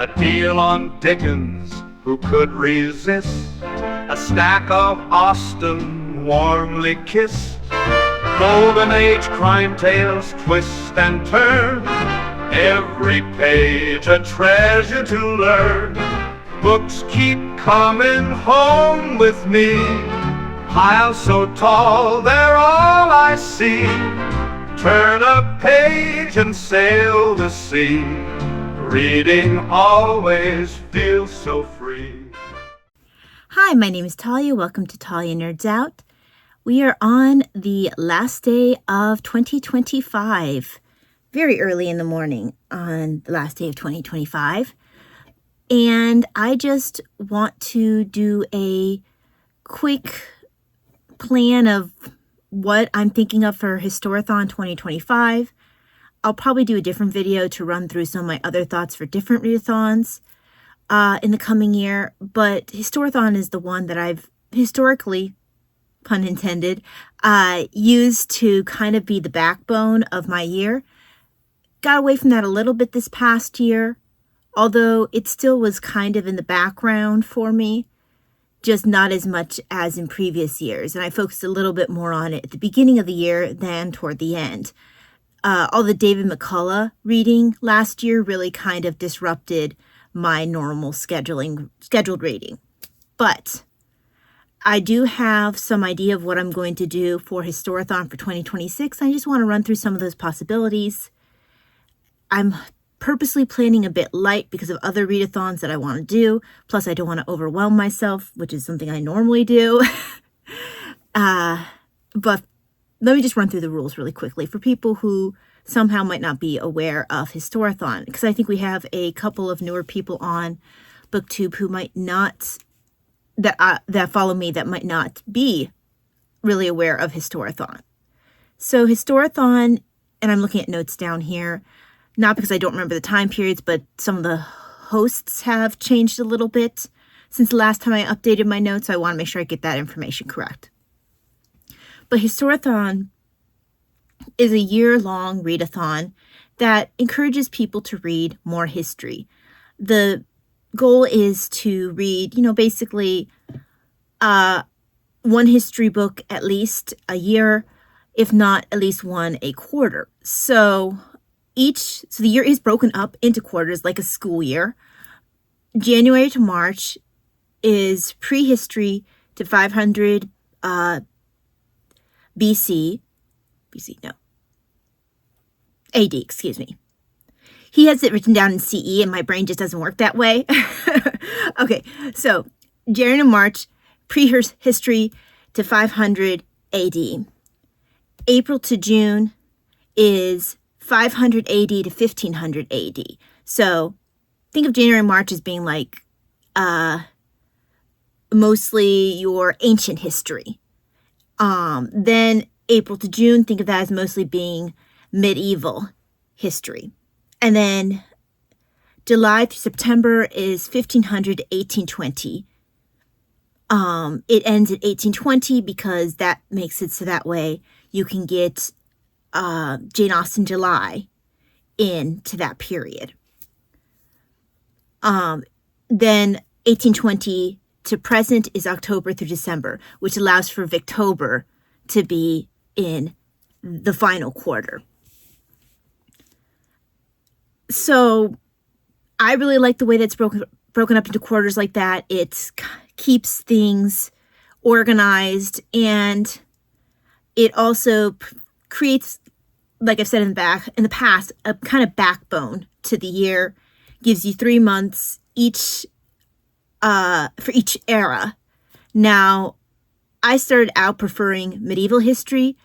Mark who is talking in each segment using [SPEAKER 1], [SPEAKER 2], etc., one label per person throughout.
[SPEAKER 1] A deal on Dickens, who could resist? A stack of Austen, warmly kissed. Golden Age crime tales twist and turn, every page a treasure to learn. Books keep coming home with me, piles so tall they're all I see. Turn a page and sail the sea, reading always feels so free.
[SPEAKER 2] Hi, my name is Talia. Welcome to Talia Nerds Out. We are on the last day of 2025, very early in the morning on the last day of 2025. And I just want to do a quick plan of what I'm thinking of for Historathon 2025. I'll probably do a different video to run through some of my other thoughts for different readathons in the coming year. But Historathon is the one that I've historically, pun intended, used to kind of be the backbone of my year. Got away from that a little bit this past year, although it still was kind of in the background for me, just not as much as in previous years. And I focused a little bit more on it at the beginning of the year than toward the end. All the David McCullough reading last year really kind of disrupted my normal scheduled reading. But I do have some idea of what I'm going to do for Historathon for 2026. I just want to run through some of those possibilities. I'm purposely planning a bit light because of other readathons that I want to do. Plus, I don't want to overwhelm myself, which is something I normally do. But let me just run through the rules really quickly for people who somehow might not be aware of Historathon, because I think we have a couple of newer people on booktube who might not, that follow me, that might not be really aware of Historathon. So Historathon, and I'm looking at notes down here, not because I don't remember the time periods, but some of the hosts have changed a little bit since the last time I updated my notes. So I want to make sure I get that information correct. But Historathon is a year-long readathon that encourages people to read more history. The goal is to read, basically one history book at least a year, if not at least one a quarter. So the year is broken up into quarters like a school year. January to March is prehistory to 500 AD, excuse me. He has it written down in CE and my brain just doesn't work that way. Okay, so January to March, prehistory to 500 AD. April to June is 500 AD to 1500 AD. So think of January and March as being like mostly your ancient history. Then April to June, think of that as mostly being medieval history. And then July through September is 1500 to 1820. It ends at 1820 because that makes it so that way you can get Jane Austen July into that period. Then 1820 to present is October through December, which allows for Victober to be in the final quarter. So I really like the way that's broken up into quarters like that. It keeps things organized, and it also creates, like I've said in the past, a kind of backbone to the year. Gives you 3 months each for each era. Now, I started out preferring medieval history.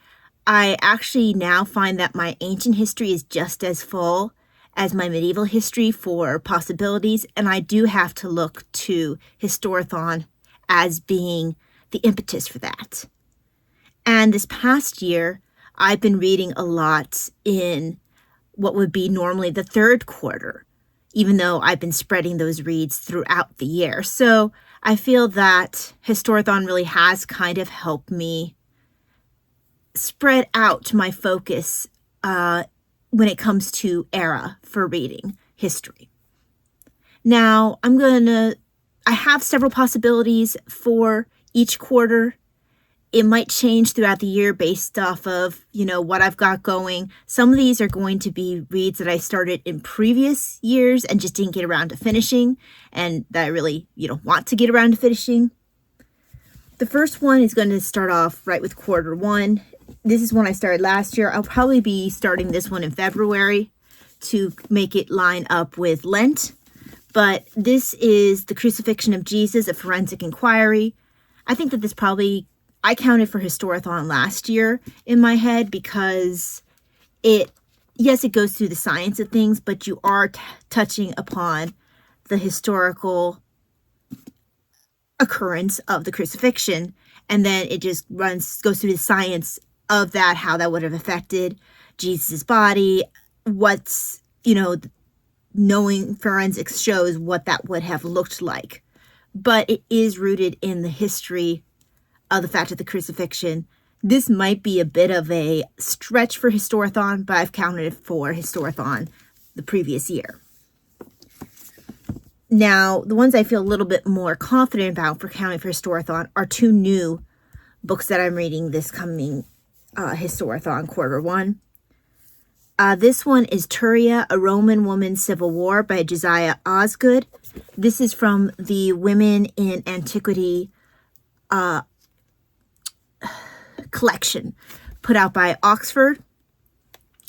[SPEAKER 2] I actually now find that my ancient history is just as full as my medieval history for possibilities, and I do have to look to Historathon as being the impetus for that. And this past year, I've been reading a lot in what would be normally the third quarter, even though I've been spreading those reads throughout the year. So I feel that Historathon really has kind of helped me spread out my focus when it comes to era for reading history. Now, I have several possibilities for each quarter. It might change throughout the year based off of, what I've got going. Some of these are going to be reads that I started in previous years and just didn't get around to finishing, and that I really, want to get around to finishing. The first one is going to start off right with quarter one. This is one I started last year. I'll probably be starting this one in February to make it line up with Lent. But this is The Crucifixion of Jesus, a Forensic Inquiry. I think that this I counted for Historathon last year in my head because it goes through the science of things, but you are touching upon the historical occurrence of the crucifixion, and then it just goes through the science of that, how that would have affected Jesus's body, what's, knowing forensics shows what that would have looked like. But it is rooted in the history of the fact of the crucifixion. This might be a bit of a stretch for Historathon, but I've counted for Historathon the previous year. Now, the ones I feel a little bit more confident about for counting for Historathon are two new books that I'm reading this coming Historathon quarter one. This one is Turia, A Roman Woman's Civil War by Josiah Osgood. This is from the Women in Antiquity collection put out by Oxford.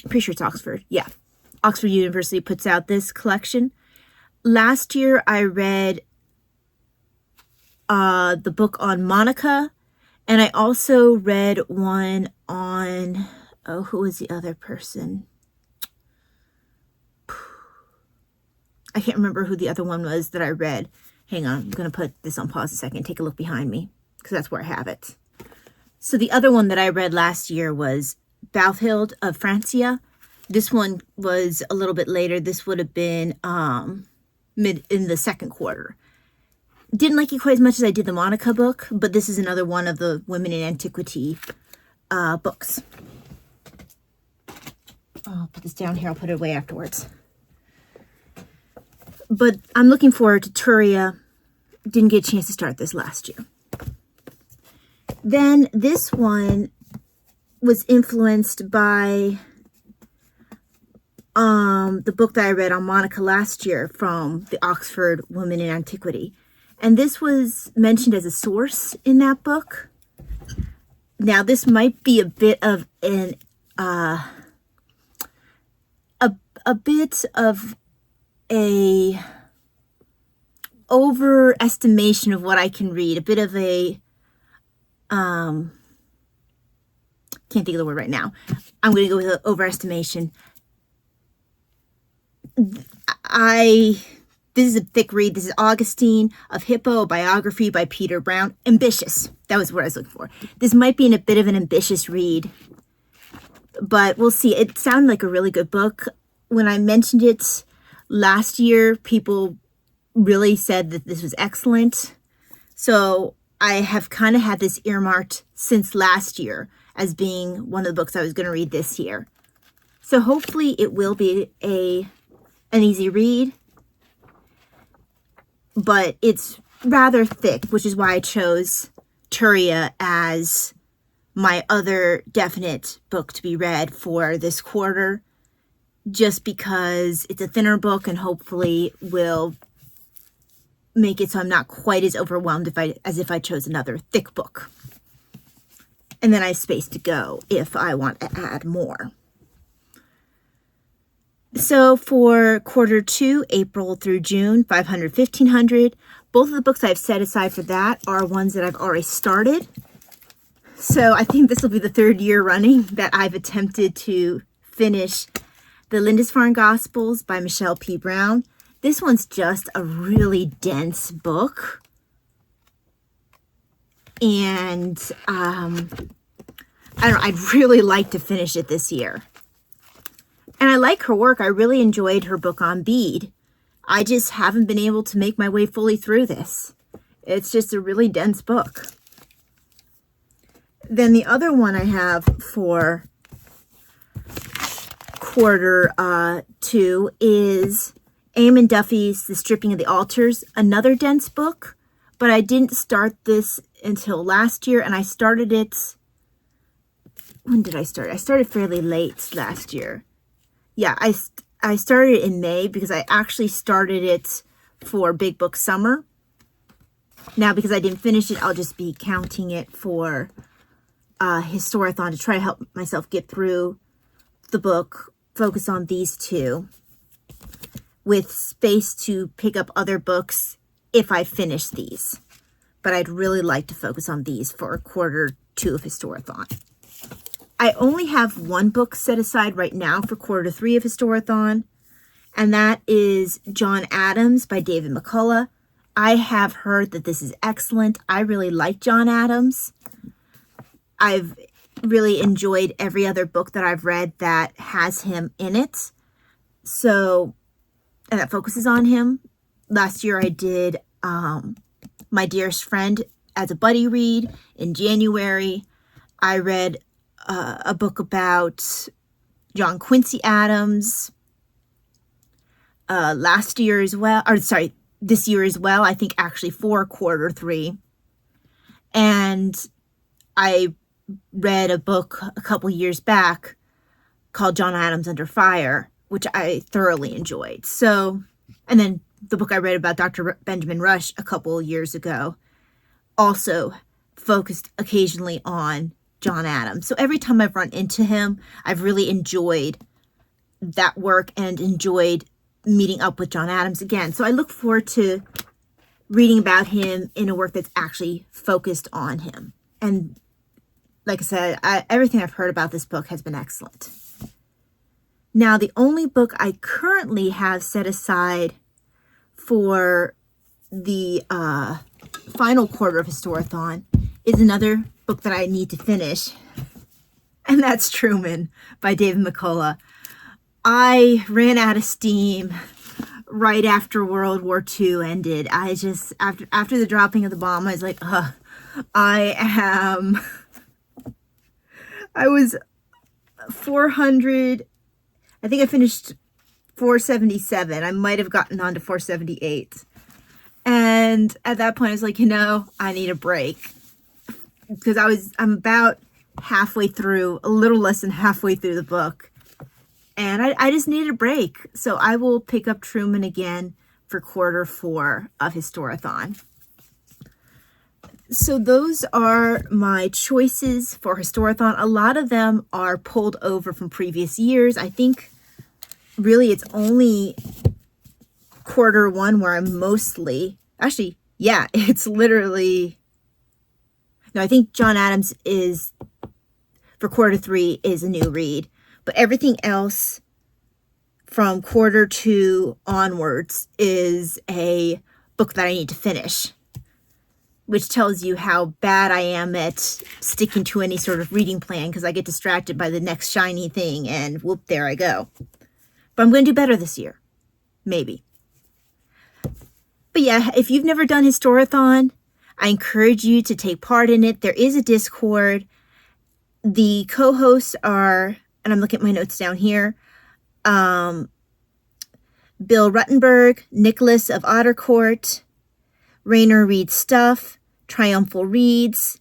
[SPEAKER 2] I'm pretty sure it's Oxford. Yeah. Oxford University puts out this collection. Last year I read the book on Monica, and I also read one on, who was the other person? I can't remember who the other one was that I read. Hang on, I'm going to put this on pause a second, take a look behind me, because that's where I have it. So the other one that I read last year was Balthild of Francia. This one was a little bit later. This would have been in the second quarter. Didn't like it quite as much as I did the Monica book, but this is another one of the Women in Antiquity books. I'll put this down here. I'll put it away afterwards. But I'm looking forward to Turia. Didn't get a chance to start this last year. Then this one was influenced by the book that I read on Monica last year from the Oxford Women in Antiquity. And this was mentioned as a source in that book. Now, this might be a bit of a overestimation of what I can read. A bit of a can't think of the word right now. I'm going to go with overestimation. This is a thick read. This is Augustine of Hippo, a biography by Peter Brown. Ambitious. That was what I was looking for. This might be a bit of an ambitious read, but we'll see. It sounded like a really good book. When I mentioned it last year, people really said that this was excellent. So I have kind of had this earmarked since last year as being one of the books I was going to read this year. So hopefully it will be an easy read, but it's rather thick, which is why I chose Turia as my other definite book to be read for this quarter, just because it's a thinner book and hopefully will make it so I'm not quite as overwhelmed as if I chose another thick book. And then I have space to go if I want to add more. So for quarter two, April through June, 500, 1500, both of the books I've set aside for that are ones that I've already started. So I think this will be the third year running that I've attempted to finish the Lindisfarne Gospels by Michelle P. Brown. This one's just a really dense book. And I'd really like to finish it this year. And I like her work. I really enjoyed her book on Bede. I just haven't been able to make my way fully through this. It's just a really dense book. Then the other one I have for quarter two is Eamon Duffy's The Stripping of the Altars, another dense book, but I didn't start this until last year, and I started it... When did I start? I started fairly late last year. Yeah, I started it in May because I actually started it for Big Book Summer. Now, because I didn't finish it, I'll just be counting it for Historathon to try to help myself get through the book, focus on these two, with space to pick up other books if I finish these. But I'd really like to focus on these for quarter 2 of Historathon. I only have one book set aside right now for quarter 3 of Historathon, and that is John Adams by David McCullough. I have heard that this is excellent. I really like John Adams. I've really enjoyed every other book that I've read that has him in it. So, and that focuses on him. Last year I did My Dearest Friend as a buddy read. In January, I read a book about John Quincy Adams. Last year as well, or sorry, this year as well, I think actually for quarter 3. And I read a book a couple years back called John Adams Under Fire, which I thoroughly enjoyed. So, and then the book I read about Dr. Benjamin Rush a couple years ago also focused occasionally on John Adams. So every time I've run into him, I've really enjoyed that work and enjoyed meeting up with John Adams again. So I look forward to reading about him in a work that's actually focused on him. And like I said, everything I've heard about this book has been excellent. Now, the only book I currently have set aside for the final quarter of Historathon is another book that I need to finish, and that's Truman by David McCullough. I ran out of steam right after World War II ended. I just, after the dropping of the bomb, I was like, I was 400, I think I finished 477. I might have gotten on to 478. And at that point, I was like, I need a break. Because I'm about halfway through, a little less than halfway through the book. And I just needed a break. So I will pick up Truman again for quarter 4 of Historathon. So those are my choices for Historathon. A lot of them are pulled over from previous years. I think really it's only quarter 1 where I'm mostly, actually, yeah, it's literally, no, I think John Adams is, for quarter 3, is a new read. But everything else from quarter 2 onwards is a book that I need to finish, which tells you how bad I am at sticking to any sort of reading plan because I get distracted by the next shiny thing and whoop, there I go. But I'm going to do better this year. Maybe. But yeah, if you've never done Historathon, I encourage you to take part in it. There is a Discord. The co-hosts are, and I'm looking at my notes down here, Bill Ruttenberg, Nicholas of Ottercourt, Rainer Reads Stuff, Triumphal Reads,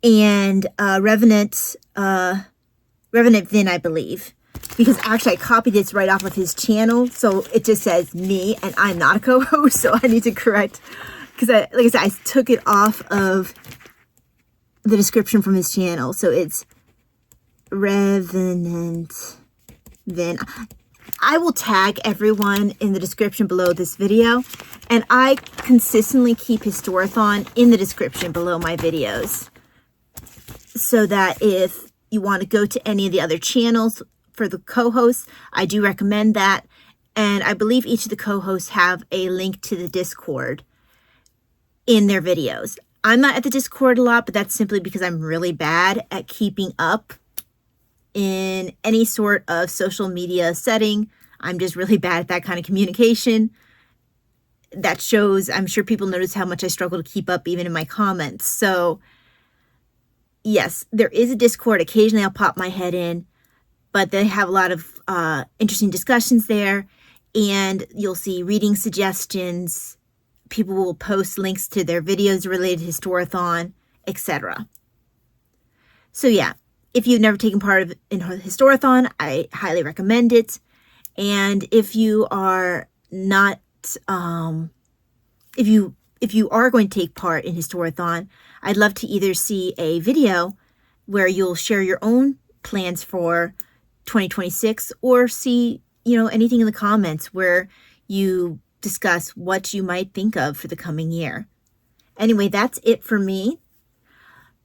[SPEAKER 2] and Revenant Vin, I believe. Because actually I copied this right off of his channel, so it just says me, and I'm not a co-host, so I need to correct. Because, like I said, I took it off of the description from his channel, so it's Revenant Vin. I will tag everyone in the description below this video, and I consistently keep Historathon in the description below my videos, so that if you want to go to any of the other channels for the co-hosts, I do recommend that. And I believe each of the co-hosts have a link to the Discord in their videos. I'm not at the Discord a lot, but that's simply because I'm really bad at keeping up in any sort of social media setting. I'm just really bad at that kind of communication. That shows, I'm sure people notice how much I struggle to keep up even in my comments. So yes, there is a Discord. Occasionally I'll pop my head in, but they have a lot of interesting discussions there. and you'll see reading suggestions. People will post links to their videos related to Historathon, etc. So yeah, if you've never taken part in Historathon, I highly recommend it. And if you are not, if you are going to take part in Historathon, I'd love to either see a video where you'll share your own plans for 2026, or see, anything in the comments where you discuss what you might think of for the coming year. Anyway, that's it for me.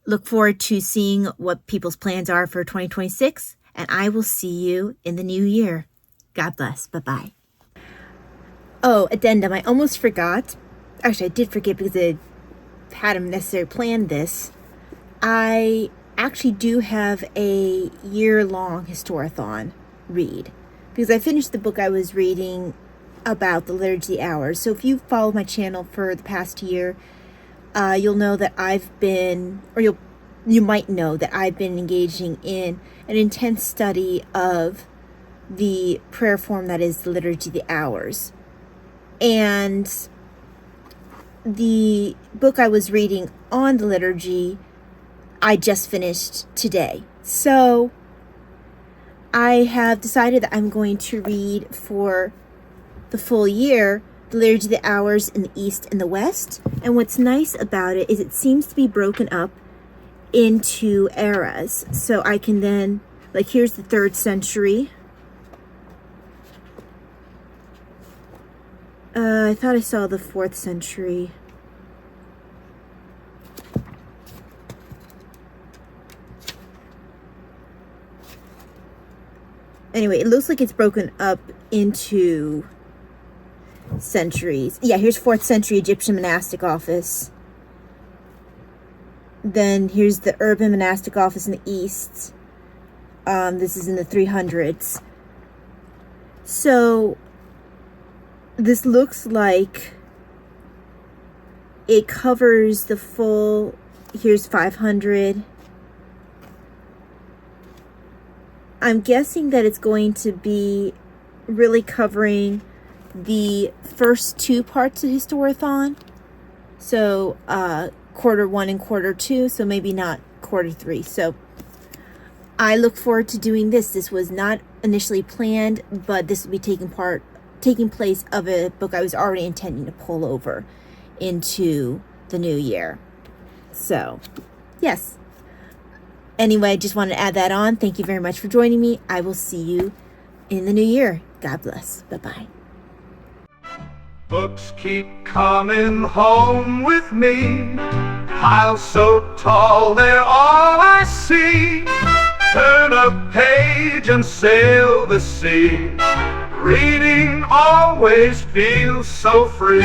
[SPEAKER 2] Look forward to seeing what people's plans are for 2026, and I will see you in the new year. God bless. Bye-bye. Oh, addendum, I almost forgot. Actually, I did forget because I hadn't necessarily planned this. I actually do have a year-long Historathon read, because I finished the book I was reading about the Liturgy Hours. So if you follow my channel for the past year, you'll know that I've been, or you might know that I've been engaging in an intense study of the prayer form that is the Liturgy of the Hours. And the book I was reading on the liturgy, I just finished today. So I have decided that I'm going to read for the full year the Liturgy of the Hours in the East and the West. And what's nice about it is it seems to be broken up into eras. So I can then, like, here's the 3rd century. I thought I saw the 4th century. Anyway, it looks like it's broken up into centuries. Yeah, here's 4th century Egyptian monastic office. Then here's the urban monastic office in the East. This is in the 300s. So this looks like it covers the full, here's 500. I'm guessing that it's going to be really covering the first 2 parts of Historathon. So quarter 1 and quarter 2, so maybe not quarter 3. So I look forward to doing this. This was not initially planned, but this will be taking place of a book I was already intending to pull over into the new year. So, yes. Anyway, I just wanted to add that on. Thank you very much for joining me. I will see you in the new year. God bless. Bye-bye.
[SPEAKER 1] Books keep coming home with me. Piles so tall, they're all I see. Turn a page and sail the sea. Reading always feels so free.